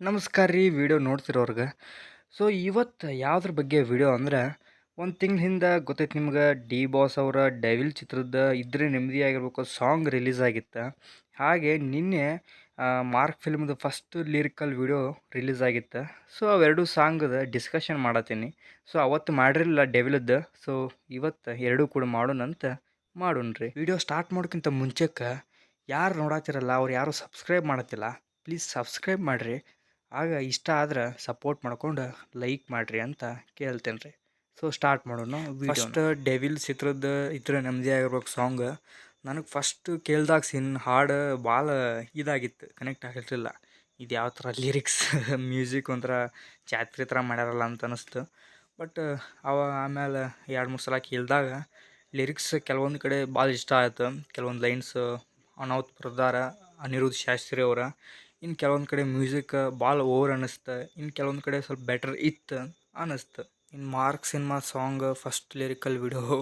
ನಮಸ್ಕಾರ ರೀ video ನೋಡ್ತಿರೋರ್ಗೆ. So ಇವತ್ತು ಯಾವ್ದ್ರ ಬಗ್ಗೆ ವಿಡಿಯೋ ಅಂದ್ರೆ, ಒಂದು ತಿಂಗಳ ಹಿಂದೆ ಗೊತ್ತೈತೆ ನಿಮ್ಗೆ ಡಿ ಬಾಸ್ ಅವರ ಡೆವಿಲ್ ಚಿತ್ರದ ಇದ್ರೆ ನೆಮ್ಮದಿಯಾಗಿರ್ಬೇಕು ಸಾಂಗ್ ರಿಲೀಸ್ ಆಗಿತ್ತು. ಹಾಗೆ ನಿನ್ನೆ ಮಾರ್ಕ್ ಫಿಲ್ಮ್ದು ಫಸ್ಟ್ ಲಿರಿಕಲ್ ವಿಡಿಯೋ ರಿಲೀಸ್ ಆಗಿತ್ತು. ಸೊ ಅವೆರಡು ಸಾಂಗದ ಡಿಸ್ಕಷನ್ ಮಾಡತ್ತೀನಿ. ಸೊ ಅವತ್ತು ಮಾಡಿರಲಿಲ್ಲ ಡೆವಿಲದ್ದು. ಸೊ ಇವತ್ತು ಎರಡೂ ಕೂಡ ಮಾಡೋಣಂತ ಮಾಡೋಣ್ರಿ. ವಿಡಿಯೋ ಸ್ಟಾರ್ಟ್ ಮಾಡೋಕ್ಕಿಂತ ಮುಂಚೆಕ್ಕೆ ಯಾರು ನೋಡತ್ತಿರಲ್ಲ ಅವ್ರು ಯಾರು ಸಬ್ಸ್ಕ್ರೈಬ್ ಮಾಡತ್ತಿಲ್ಲ, ಪ್ಲೀಸ್ ಸಬ್ಸ್ಕ್ರೈಬ್ ಮಾಡಿರಿ. ಆಗ ಇಷ್ಟ ಆದ್ರೆ ಸಪೋರ್ಟ್ ಮಾಡ್ಕೊಂಡು ಲೈಕ್ ಮಾಡಿರಿ ಅಂತ ಕೇಳ್ತೇನೆ ರೀ. ಸೊ ಸ್ಟಾರ್ಟ್ ಮಾಡೋಣ. ಫಸ್ಟ್ ಡೆವಿಲ್ ಚಿತ್ರದ ಇದ್ರೆ ನೆಮ್ಮದಿ ಆಗಿರ್ಬೇಕು ಸಾಂಗ್ ನನಗೆ ಫಸ್ಟ್ ಕೇಳ್ದಾಗ ಹಾಡು ಭಾಳ ಇದಾಗಿತ್ತು, ಕನೆಕ್ಟ್ ಆಗಿರಲಿಲ್ಲ. ಇದು ಯಾವ ಥರ ಲಿರಿಕ್ಸ್ ಮ್ಯೂಸಿಕ್ ಒಂಥರ ಚಾತ್ರಿ ಥರ ಮಾಡ್ಯಾರಲ್ಲ ಅಂತ ಅನ್ನಿಸ್ತು. ಬಟ್ ಆಮೇಲೆ 2-3 ಸಲ ಕೇಳಿದಾಗ ಲಿರಿಕ್ಸ್ ಕೆಲವೊಂದು ಕಡೆ ಭಾಳ ಇಷ್ಟ ಆಯಿತು. ಕೆಲವೊಂದು ಲೈನ್ಸ್ ಅನಾಹುತ್ ಬರ್ದಾರ ಅನಿರುದ್ಧ್ ಶಾಸ್ತ್ರಿ ಅವರ. ಇನ್ನು ಕೆಲವೊಂದು ಕಡೆ ಮ್ಯೂಸಿಕ್ ಭಾಳ ಓವರ್ ಅನ್ನಿಸ್ತು, ಇನ್ನು ಕೆಲವೊಂದು ಕಡೆ ಸ್ವಲ್ಪ ಬೆಟರ್ ಇತ್ತು ಅನ್ನಿಸ್ತು. ಇನ್ನು mark cinema song first lyrical video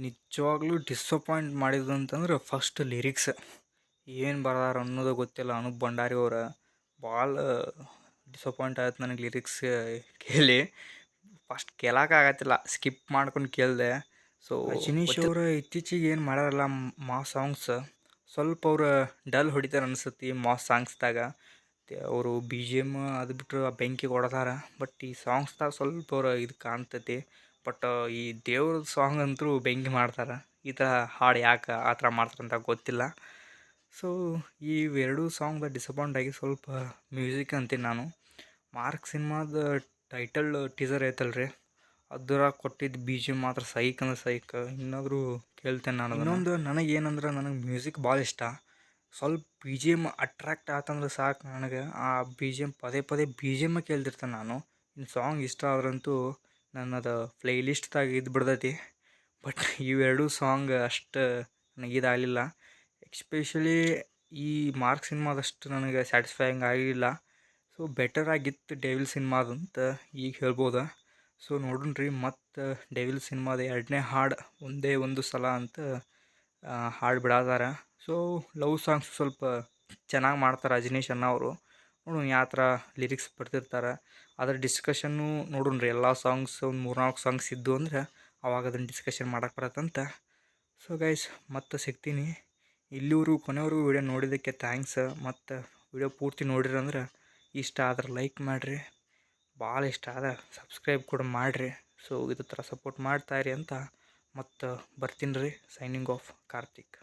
ನಿಜವಾಗ್ಲೂ ಡಿಸಪಾಯಿಂಟ್ ಮಾಡಿದ್ದು ಅಂತಂದ್ರೆ ಫಸ್ಟ್ ಲಿರಿಕ್ಸ್ ಏನು ಬರ್ದಾರ ಅನ್ನೋದು ಗೊತ್ತಿಲ್ಲ. ಅನೂಪ್ ಭಂಡಾರಿ ಅವರ ಭಾಳ ಡಿಸಪಾಯಿಂಟ್ ಆಯ್ತು ನನಗೆ ಲಿರಿಕ್ಸ್ ಕೇಳಿ. ಫಸ್ಟ್ ಕೇಳೋಕ್ಕಾಗತ್ತಿಲ್ಲ, ಸ್ಕಿಪ್ ಮಾಡ್ಕೊಂಡು ಕೇಳಿದೆ. ಸೊ ರಜನೀಶ್ ಅವರ ಇತ್ತೀಚೆಗೆ ಏನು ಮಾಡ್ಯಾರಲ್ಲ ಮಾಸ್ ಸಾಂಗ್ಸ್, ಸ್ವಲ್ಪ ಅವ್ರು ಡಲ್ ಹೊಡಿತಾರೆ ಅನಿಸುತ್ತೆ ಈ ಮಾಸ್ ಸಾಂಗ್ಸ್ದಾಗ. ಅವರು ಬಿ ಜಿ ಎಮ್ ಅದು ಬಿಟ್ಟರೆ ಬೆಂಕಿ ಕೊಡ್ತಾರ. ಬಟ್ ಈ ಸಾಂಗ್ಸ್ದಾಗ ಸ್ವಲ್ಪ ಅವ್ರು ಇದು ಕಾಣ್ತೈತಿ. ಬಟ್ ಈ ದೇವ್ರ ಸಾಂಗ್ ಅಂತೂ ಬೆಂಕಿ ಮಾಡ್ತಾರೆ. ಈ ಥರ ಹಾಡು ಯಾಕೆ ಆ ಥರ ಮಾಡ್ತಾರಂತ ಗೊತ್ತಿಲ್ಲ. ಸೊ ಇವೆರಡೂ ಸಾಂಗ್ದಾಗ ಡಿಸಪಾಯಿಂಟ್ ಆಗಿ ಸ್ವಲ್ಪ ಮ್ಯೂಸಿಕ್ ಅಂತೀನಿ ನಾನು. ಮಾರ್ಕ್ ಸಿನಿಮಾದ ಟೈಟಲ್ ಟೀಸರ್ ಐತಲ್ರಿ, ಅದ್ರಾಗ ಕೊಟ್ಟಿದ್ದು ಬಿ ಜಿ ಎಮ್ ಮಾತ್ರ ಸೈಕ್ ಅಂದ್ರೆ ಸೈಕ್. ಇನ್ನಾದರೂ ಕೇಳ್ತೇನೆ ನಾನು. ಇನ್ನೊಂದು ನನಗೇನಂದ್ರೆ ನನಗೆ ಮ್ಯೂಸಿಕ್ ಭಾಳ ಇಷ್ಟ. ಸ್ವಲ್ಪ ಬಿ ಜಿ ಎಮ್ ಅಟ್ರಾಕ್ಟ್ ಆತಂದ್ರೆ ಸಾಕು ನನಗೆ. ಆ ಬಿ ಜಿ ಎಮ್ ಪದೇ ಪದೇ ಬಿ ಜಿ ಎಮ್ಮ ಕೇಳ್ತಿರ್ತೇನೆ ನಾನು. ಇನ್ನು ಸಾಂಗ್ ಇಷ್ಟ ಆದ್ರಂತೂ ನನ್ನದು ಪ್ಲೇ ಲಿಸ್ಟ್ದಾಗ ಇದ್ದು ಬಿಡ್ತೈತಿ. ಬಟ್ ಇವೆರಡೂ ಸಾಂಗ್ ಅಷ್ಟು ನನಗೆ ಇದಾಗಲಿಲ್ಲ. ಎಕ್ಸ್ಪೆಷಲಿ ಈ ಮಾರ್ಕ್ ಸಿನಿಮಾದಷ್ಟು ನನಗೆ ಸ್ಯಾಟಿಸ್ಫೈಯಿಂಗ್ ಆಗಲಿಲ್ಲ. ಸೊ ಬೆಟರ್ ಆಗಿತ್ತು ಡೆವಿಲ್ ಸಿನಿಮಾದಂತ ಈಗ ಹೇಳ್ಬೋದು. ಸೊ ನೋಡೋಣ್ರಿ, ಮತ್ತು ಡೆವಿಲ್ ಸಿನಿಮಾದ 2ನೇ ಹಾಡು ಒಂದೇ ಒಂದು ಸಲ ಅಂತ ಹಾಡು ಬಿಡಾದಾರ. ಸೊ ಲವ್ ಸಾಂಗ್ಸ್ ಸ್ವಲ್ಪ ಚೆನ್ನಾಗಿ ಮಾಡ್ತಾರೆ ರಜನೀಶ್ ಅಣ್ಣ ಅವರು. ನೋಡೋಣ ಯಾವ ಥರ ಲಿರಿಕ್ಸ್ ಬರ್ತಿರ್ತಾರೆ, ಅದ್ರ ಡಿಸ್ಕಷನ್ನು ನೋಡೋಣ್ರಿ. ಎಲ್ಲ ಸಾಂಗ್ಸ್ ಒಂದು 3-4 ಸಾಂಗ್ಸ್ ಇದ್ದು ಅಂದ್ರೆ ಅವಾಗ ಅದನ್ನು ಡಿಸ್ಕಷನ್ ಮಾಡೋಕೆ ಬರತ್ತಂತ. ಸೊ ಗೈಸ್ ಮತ್ತೆ ಸಿಗ್ತೀನಿ. ಇಲ್ಲಿವರೆಗೂ ಕೊನೆವರೆಗೂ ವಿಡಿಯೋ ನೋಡಿದ್ದಕ್ಕೆ ಥ್ಯಾಂಕ್ಸ್. ಮತ್ತು ವಿಡಿಯೋ ಪೂರ್ತಿ ನೋಡಿರಿ ಅಂದ್ರೆ ಇಷ್ಟ ಆದ್ರೆ ಲೈಕ್ ಮಾಡಿರಿ, ಭಾಳ ಇಷ್ಟ ಆದ್ರೆ ಸಬ್ಸ್ಕ್ರೈಬ್ ಕೂಡ ಮಾಡಿರಿ. ಸೊ ಇದೇ ಥರ ಸಪೋರ್ಟ್ ಮಾಡ್ತಾಯಿರಿ ಅಂತ ಮತ್ತು ಬರ್ತೀನಿ ರೀ. Signing off Karthik.